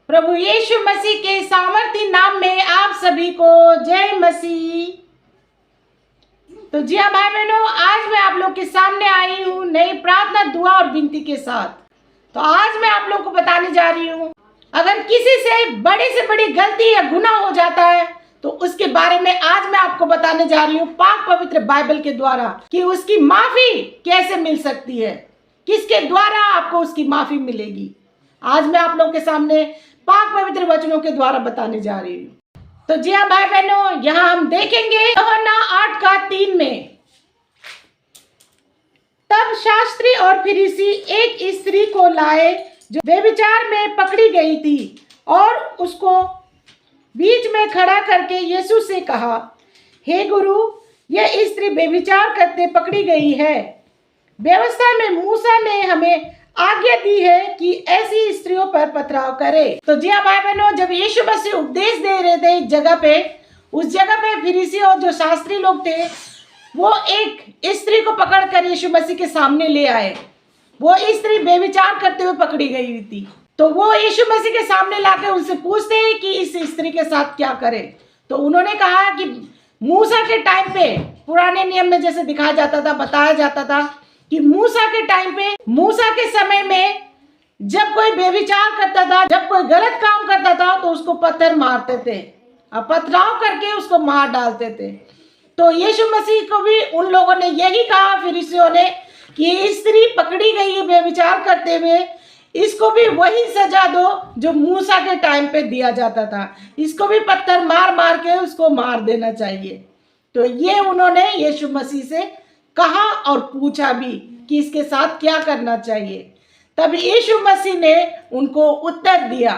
प्रभु यीशु मसीह के सामर्थी नाम में आप सभी को जय मसीह। तो जी हाँ भाई बहनों, आज मैं आप लोग के सामने आई हूँ नई प्रार्थना, दुआ और विनती के साथ। तो आज मैं आप लोग को बताने जा रही हूँ, अगर किसी से बड़ी गलती या गुनाह हो जाता है तो उसके बारे में आज मैं आपको बताने जा रही हूँ पाक पवित्र बाइबल के द्वारा कि उसकी माफी कैसे मिल सकती है, किसके द्वारा आपको उसकी माफी मिलेगी। आज मैं आप लोग के सामने पाक पवित्र वचनों के द्वारा बताने जा रही हूँ। तो जी हाँ भाई बहनों, यहाँ हम देखेंगे यूहन्ना 8:3 में, तब शास्त्री और फरीसी एक स्त्री को लाए जो व्यभिचार में पकड़ी गई थी और उसको बीच में खड़ा करके यीशु से कहा, हे गुरु, यह स्त्री व्यभिचार करते पकड़ी गई है। व्यवस्था में मूसा ने हमें आज्ञा दी है कि ऐसी स्त्रियों पर पथराव करे। तो जी हाँ भाई बहनों, जब यीशु मसीह उपदेश दे रहे थे एक जगह पे, उस जगह पे फरीसी और जो शास्त्री लोग थे वो एक स्त्री को पकड़कर यीशु मसीह के सामने ले आए। वो स्त्री व्यभिचार करते हुए पकड़ी गई हुई थी। तो वो यीशु मसीह के सामने लाकर उनसे पूछते हैं कि इस स्त्री के साथ क्या करें। तो उन्होंने कहा कि मूसा के टाइम पे, पुराने नियम में जैसे दिखाया जाता था, बताया जाता था कि मूसा के टाइम पे, मूसा के समय में जब कोई व्यभिचार करता था, जब कोई गलत काम करता था तो उसको पत्थर मारते थे और पथराव करके उसको मार डालते थे। तो यीशु मसीह को भी उन लोगों ने यही कहा, फरीसियों ने, कि ये स्त्री पकड़ी गई है व्यभिचार करते हुए, इसको भी वही सजा दो जो मूसा के टाइम पे दिया जाता था। इसको भी पत्थर मार मार के उसको मार देना चाहिए। तो ये उन्होंने यीशु मसीह से कहा और पूछा भी कि इसके साथ क्या करना चाहिए। तब यीशु मसीह ने उनको उत्तर दिया।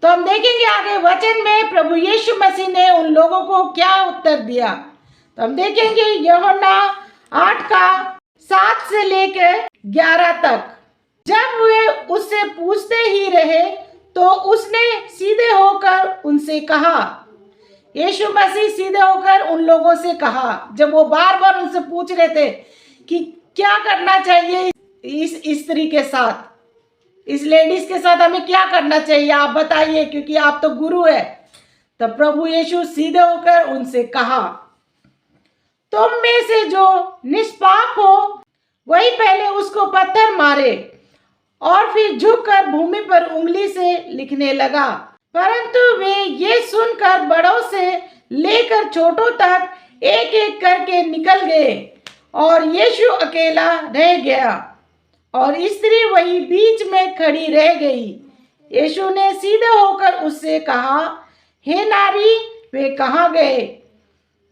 तो हम देखेंगे आगे वचन में प्रभु यीशु मसीह ने उन लोगों को क्या उत्तर दिया। तो हम देखेंगे यूहन्ना 8:7 से लेकर 11 तक। जब वे उससे पूछते ही रहे तो उसने सीधे होकर उनसे कहा, यीशु मसीह सीधे होकर उन लोगों से कहा, जब वो बार बार उनसे पूछ रहे थे कि क्या करना चाहिए इस स्त्री के साथ, इस लेडीज के साथ हमें क्या करना चाहिए, आप बताइए, क्योंकि आप तो गुरु है। तब प्रभु यीशु सीधे होकर उनसे कहा, तुम में से जो निष्पाप हो वही पहले उसको पत्थर मारे। और फिर झुककर भूमि पर उंगली से लिखने लगा। परंतु वे ये सुनकर बड़ों से लेकर छोटों तक एक एक करके निकल गए और यीशु अकेला रह गया और स्त्री वही बीच में खड़ी रह गई। यीशु ने सीधे होकर उससे कहा, हे नारी, वे कहाँ गए?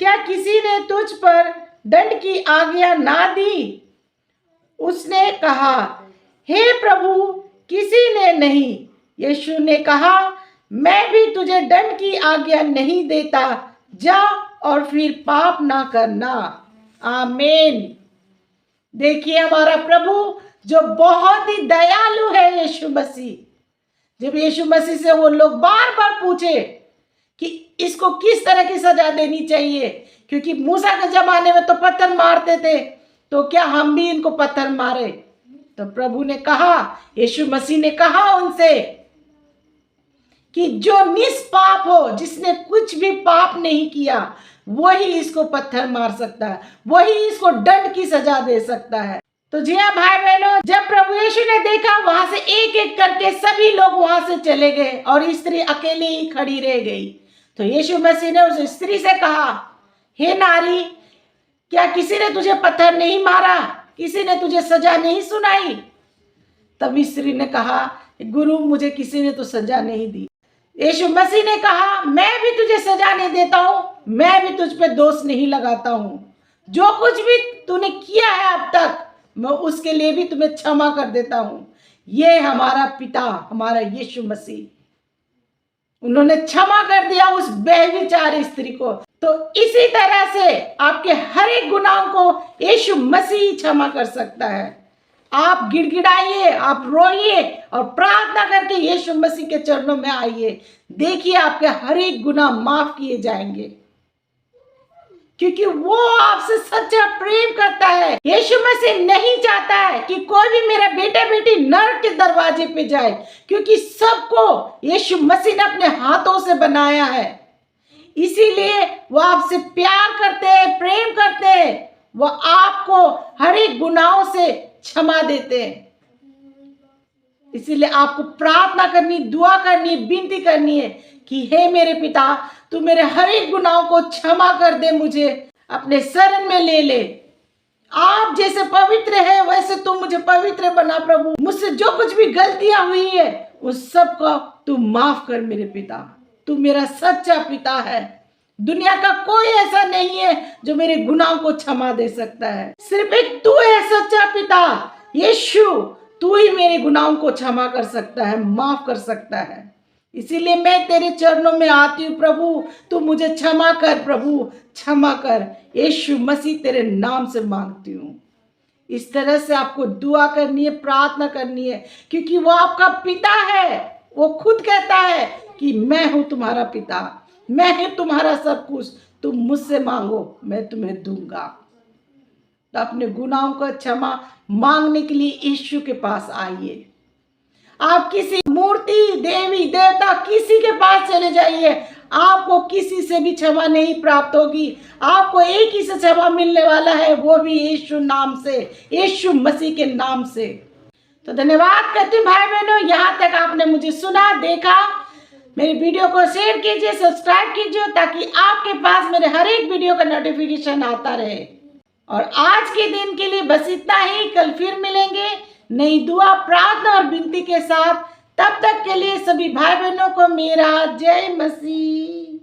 क्या किसी ने तुझ पर दंड की आज्ञा ना दी? उसने कहा, हे प्रभु, किसी ने नहीं। यीशु ने कहा, मैं भी तुझे दंड की आज्ञा नहीं देता, जा और फिर पाप ना करना। आमीन। देखिए हमारा प्रभु जो बहुत ही दयालु है यीशु मसीह। जब यीशु मसीह से वो लोग बार बार पूछे कि इसको किस तरह की सजा देनी चाहिए, क्योंकि मूसा के जमाने में तो पत्थर मारते थे, तो क्या हम भी इनको पत्थर मारे? तो प्रभु ने कहा, यीशु मसीह ने कहा उनसे कि जो निष्पाप हो, जिसने कुछ भी पाप नहीं किया, वही इसको पत्थर मार सकता है, वही इसको दंड की सजा दे सकता है। तो जी हाँ भाई बहनों, जब प्रभु यीशु ने देखा, वहां से एक एक करके सभी लोग वहां से चले गए और स्त्री अकेली ही खड़ी रह गई। तो यीशु मसीह ने उस स्त्री से कहा, हे नारी, क्या किसी ने तुझे पत्थर नहीं मारा? किसी ने तुझे सजा नहीं सुनाई? तब स्त्री ने कहा, गुरु, मुझे किसी ने तो सजा नहीं दी। यीशु मसीह ने कहा, मैं भी तुझे सजा नहीं देता हूं, मैं भी तुझ पे दोष नहीं लगाता हूं। जो कुछ भी तूने किया है अब तक, मैं उसके लिए भी तुम्हें क्षमा कर देता हूं। ये हमारा पिता, हमारा यीशु मसीह, उन्होंने क्षमा कर दिया उस व्यभिचारी स्त्री को। तो इसी तरह से आपके हर एक गुनाह को यीशु मसीह क्षमा कर सकता है। आप गिड़गिड़ाइए, आप रोइए और प्रार्थना करके यीशु मसीह के चरणों में आइए। देखिए आपके हर एक गुनाह माफ किए जाएंगे, क्योंकि वो आपसे सच्चा प्रेम करता है। यीशु मसीह नहीं चाहता है कि कोई भी मेरा बेटा बेटी नरक के दरवाजे पे जाए, क्योंकि सबको यीशु मसीह ने अपने हाथों से बनाया है। इसीलिए वो आपसे प्यार करते हैं, प्रेम करते हैं। वो आपको हर एक गुनाहों से क्षमा देते हैं। इसीलिए आपको प्रार्थना करनी, दुआ करनी, विनती करनी है कि हे मेरे पिता, तू मेरे हर एक गुनाहों को क्षमा कर दे, मुझे अपने शरण में ले ले। आप जैसे पवित्र है वैसे तू मुझे पवित्र बना प्रभु। मुझसे जो कुछ भी गलतियां हुई है उस सब को तू माफ कर मेरे पिता। तू मेरा सच्चा पिता है। दुनिया का कोई ऐसा नहीं है जो मेरे गुनाहों को क्षमा दे सकता है। सिर्फ एक तू है सच्चा पिता, यीशु। तू ही मेरे गुनाहों को क्षमा कर सकता है, माफ कर सकता है। इसीलिए मैं तेरे चरणों में आती हूँ प्रभु, तू मुझे क्षमा कर प्रभु, क्षमा कर। यीशु मसीह तेरे नाम से मांगती हूँ। इस तरह से आपको दुआ करनी है, प्रार्थना करनी है, क्योंकि वो आपका पिता है। वो खुद कहता है कि मैं हूं तुम्हारा पिता, मैं हूं तुम्हारा सब कुछ। तुम मुझसे मांगो, मैं तुम्हें दूंगा। तो अपने गुनाहों का क्षमा मांगने के लिए यीशु के पास आइए। आप किसी मूर्ति, देवी देवता, किसी के पास चले जाइए, आपको किसी से भी क्षमा नहीं प्राप्त होगी। आपको एक ही से क्षमा मिलने वाला है, वो भी यीशु नाम से, यीशु मसीह के नाम से। तो धन्यवाद करती हूँ भाई बहनों, यहाँ तक आपने मुझे सुना, देखा। मेरी वीडियो को शेयर कीजिए, सब्सक्राइब कीजिए, ताकि आपके पास मेरे हर एक वीडियो का नोटिफिकेशन आता रहे। और आज के दिन के लिए बस इतना ही। कल फिर मिलेंगे नई दुआ, प्रार्थना और विनती के साथ। तब तक के लिए सभी भाई बहनों को मेरा जय मसीह।